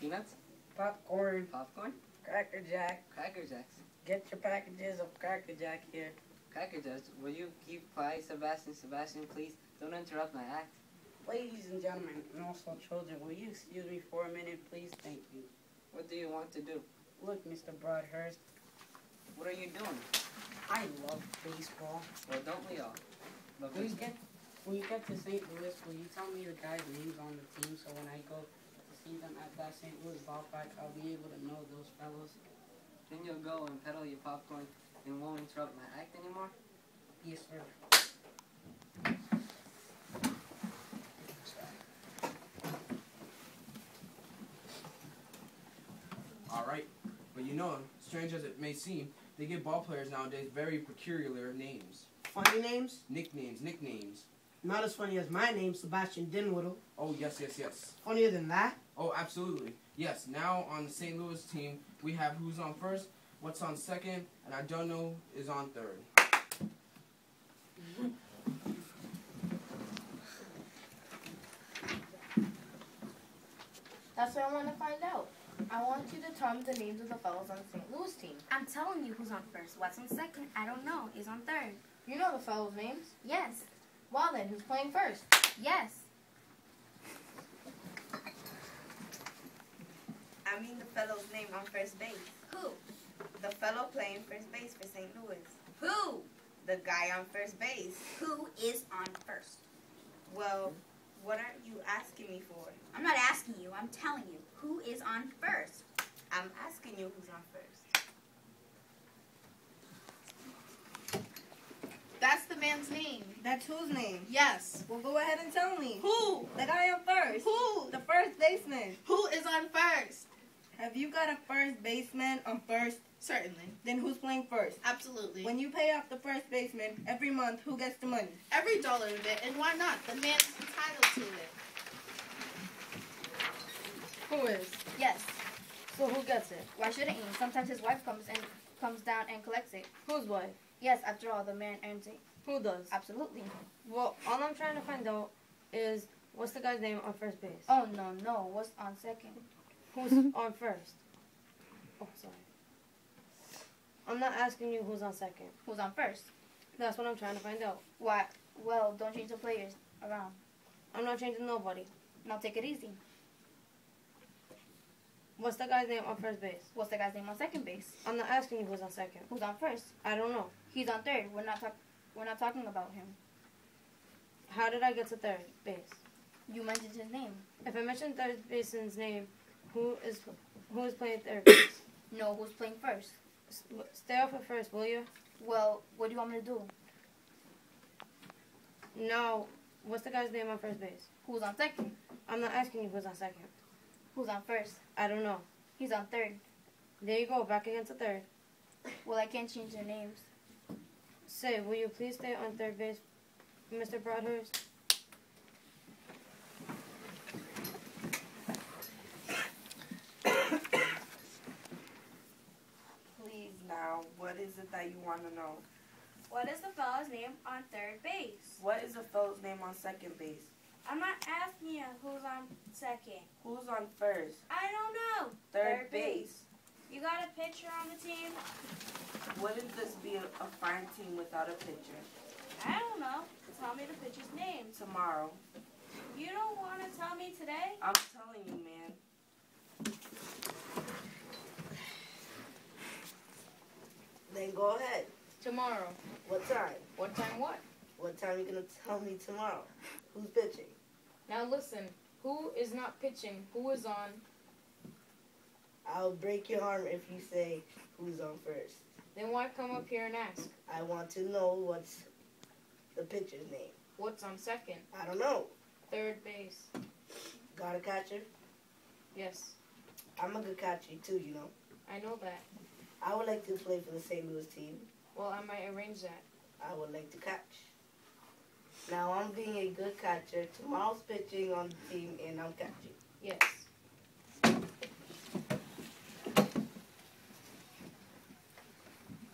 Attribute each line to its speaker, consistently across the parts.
Speaker 1: Peanuts?
Speaker 2: Popcorn.
Speaker 1: Popcorn?
Speaker 2: Cracker Jack.
Speaker 1: Cracker Jacks.
Speaker 2: Get your packages of Cracker Jack here.
Speaker 1: Cracker Jacks, will you keep quiet, Sebastian? Sebastian, please, don't interrupt my act.
Speaker 2: Ladies and gentlemen, and also children, will you excuse me for a minute, please? Thank you.
Speaker 1: What do you want to do?
Speaker 2: Look, Mr. Broadhurst,
Speaker 1: What are you doing?
Speaker 2: I love baseball.
Speaker 1: Well, don't we all? Love
Speaker 2: When
Speaker 1: baseball.
Speaker 2: you get to St. Louis, will you tell me the guys' names on the team so when I go to see them at that St. Louis ballpark, I'll be able to know those fellows?
Speaker 1: Then you'll go and peddle your popcorn and won't interrupt my act anymore?
Speaker 2: Yes, sir.
Speaker 3: Alright, but you know, strange as it may seem, they give ball players nowadays very peculiar names.
Speaker 4: Funny names?
Speaker 3: Nicknames.
Speaker 4: Not as funny as my name, Sebastian Dinwiddle.
Speaker 3: Oh, yes.
Speaker 4: Funnier than that?
Speaker 3: Oh, absolutely. Yes, now on the St. Louis team, we have who's on first, what's on second, and I don't know is on third.
Speaker 5: That's what I want to find out. I want you to tell me the names of the fellows on the St. Louis team.
Speaker 6: I'm telling you who's on first. What's on second? I don't know. Is on third.
Speaker 5: You know the fellows' names?
Speaker 6: Yes.
Speaker 5: Well then, who's playing first?
Speaker 6: Yes.
Speaker 7: I mean the fellow's name on first base.
Speaker 6: Who?
Speaker 7: The fellow playing first base for St. Louis.
Speaker 6: Who?
Speaker 7: The guy on first base.
Speaker 6: Who is on first?
Speaker 7: Well, what aren't you asking me for?
Speaker 6: I'm not asking you. I'm telling you. Who is on first?
Speaker 7: I'm asking you who's on first.
Speaker 5: That's the man's name.
Speaker 8: That's whose name?
Speaker 5: Yes.
Speaker 8: Well, go ahead and tell me.
Speaker 5: Who?
Speaker 8: The guy on first.
Speaker 5: Who?
Speaker 8: The first baseman.
Speaker 5: Who is on first?
Speaker 8: Have you got a first baseman on first?
Speaker 5: Certainly.
Speaker 8: Then who's playing first?
Speaker 5: Absolutely.
Speaker 8: When you pay off the first baseman every month, who gets the money?
Speaker 5: Every dollar of it, and why not? The man is entitled to it.
Speaker 9: Who is?
Speaker 6: Yes.
Speaker 9: So who gets it?
Speaker 6: Why shouldn't he? Sometimes his wife comes down and collects it.
Speaker 9: Whose wife?
Speaker 6: Yes, after all, the man earns it.
Speaker 9: Who does?
Speaker 6: Absolutely.
Speaker 9: Well, all I'm trying to find out is what's the guy's name on first base?
Speaker 6: Oh, no. What's on second?
Speaker 9: Who's on first? Oh, sorry. I'm not asking you who's on second.
Speaker 6: Who's on first?
Speaker 9: That's what I'm trying to find out.
Speaker 6: Why? Well, don't change the players around.
Speaker 9: I'm not changing nobody.
Speaker 6: Now take it easy.
Speaker 9: What's the guy's name on first base?
Speaker 6: What's the guy's name on second base?
Speaker 9: I'm not asking you who's on second.
Speaker 6: Who's on first?
Speaker 9: I don't know.
Speaker 6: He's on third. We're not talking about him.
Speaker 9: How did I get to third base?
Speaker 6: You mentioned his name.
Speaker 9: If I mentioned third baseman's name, who is playing third base?
Speaker 6: No, who's playing first?
Speaker 9: Stay off of first, will you?
Speaker 6: Well, what do you want me to do?
Speaker 9: No. What's the guy's name on first base?
Speaker 6: Who's on second?
Speaker 9: I'm not asking you who's on second.
Speaker 6: Who's on first?
Speaker 9: I don't know.
Speaker 6: He's on third.
Speaker 9: There you go, back against the third.
Speaker 6: Well, I can't change their names.
Speaker 9: Say, will you please stay on third base, Mr. Broadhurst?
Speaker 7: Please now, what is it that you want to know?
Speaker 10: What is the fellow's name on third base?
Speaker 7: What is the fellow's name on second base?
Speaker 10: I'm not asking you who's on second.
Speaker 7: Who's on first?
Speaker 10: I don't know.
Speaker 7: Third base.
Speaker 10: You got a pitcher on the team?
Speaker 7: Wouldn't this be a fine team without a pitcher?
Speaker 10: I don't know. Tell me the pitcher's name.
Speaker 7: Tomorrow.
Speaker 10: You don't want to tell me today?
Speaker 7: I'm telling you, man. Then go ahead.
Speaker 5: Tomorrow.
Speaker 7: What time?
Speaker 5: What time what?
Speaker 7: What time are you going to tell me tomorrow? Who's pitching?
Speaker 5: Now listen, who is not pitching? Who is on?
Speaker 7: I'll break your arm if you say who's on first.
Speaker 5: Then why come up here and ask?
Speaker 7: I want to know what's the pitcher's name.
Speaker 5: What's on second?
Speaker 7: I don't know.
Speaker 5: Third base.
Speaker 7: Got a catcher?
Speaker 5: Yes,
Speaker 7: I'm a good catcher too, you know.
Speaker 5: I know that.
Speaker 7: I would like to play for the St. Louis team.
Speaker 5: Well, I might arrange that.
Speaker 7: I would like to catch. Now I'm being a good catcher. Tomorrow's pitching on the team and I'm catching.
Speaker 5: Yes.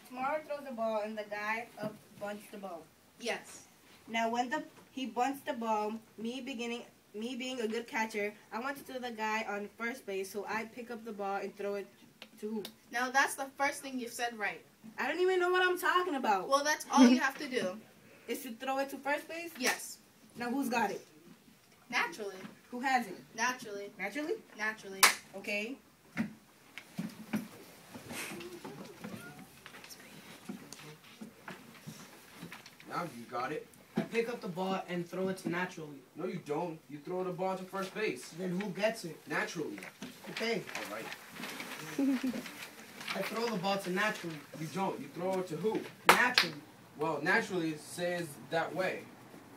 Speaker 8: Tomorrow throws the ball and the guy bunts the ball.
Speaker 5: Yes.
Speaker 8: Now when he bunts the ball, me beginning me being a good catcher, I want to throw the guy on first base, so I pick up the ball and throw it to who?
Speaker 5: Now that's the first thing you've said right.
Speaker 8: I don't even know what I'm talking about.
Speaker 5: Well, that's all you have to do.
Speaker 8: Is to throw it to first base?
Speaker 5: Yes.
Speaker 8: Now who's got it?
Speaker 5: Naturally.
Speaker 8: Who has it?
Speaker 5: Naturally.
Speaker 8: Naturally?
Speaker 5: Naturally.
Speaker 8: Okay.
Speaker 3: Now you got it.
Speaker 4: I pick up the ball and throw it to naturally.
Speaker 3: No, you don't. You throw the ball to first base.
Speaker 4: Then who gets it?
Speaker 3: Naturally.
Speaker 4: Okay.
Speaker 3: All right.
Speaker 4: I throw the ball to naturally.
Speaker 3: You don't. You throw it to who?
Speaker 4: Naturally.
Speaker 3: Well, naturally says that way.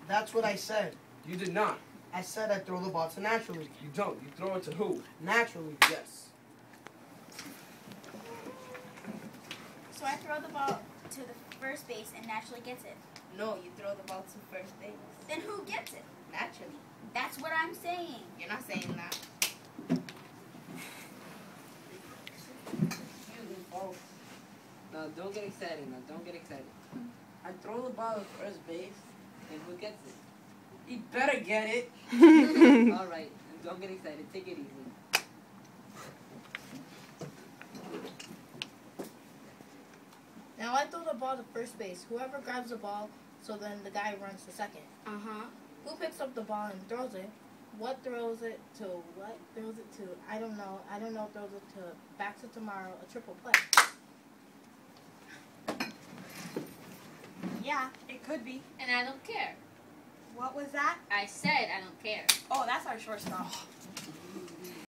Speaker 4: That's what I said.
Speaker 3: You did not.
Speaker 4: I said I throw the ball to naturally.
Speaker 3: You don't. You throw it to who?
Speaker 4: Naturally.
Speaker 3: Yes.
Speaker 10: So I throw the ball to the first base and naturally gets it.
Speaker 5: No, you throw the ball to first base.
Speaker 10: Then who gets it?
Speaker 5: Naturally.
Speaker 10: That's what I'm saying.
Speaker 5: You're not saying that.
Speaker 1: No, don't get excited now. Don't get excited. I throw the ball to first base, and who gets it?
Speaker 2: He better get it.
Speaker 1: All right. Don't get excited. Take it easy.
Speaker 5: Now I throw the ball to first base. Whoever grabs the ball, so then the guy runs to second.
Speaker 10: Uh-huh.
Speaker 5: Who picks up the ball and throws it? What throws it to? What throws it to? I don't know. I don't know. Throws it to back to tomorrow. A triple play.
Speaker 10: Yeah, it could be.
Speaker 6: And I don't care.
Speaker 10: What was that?
Speaker 6: I said I don't care.
Speaker 10: Oh, that's our shortstop.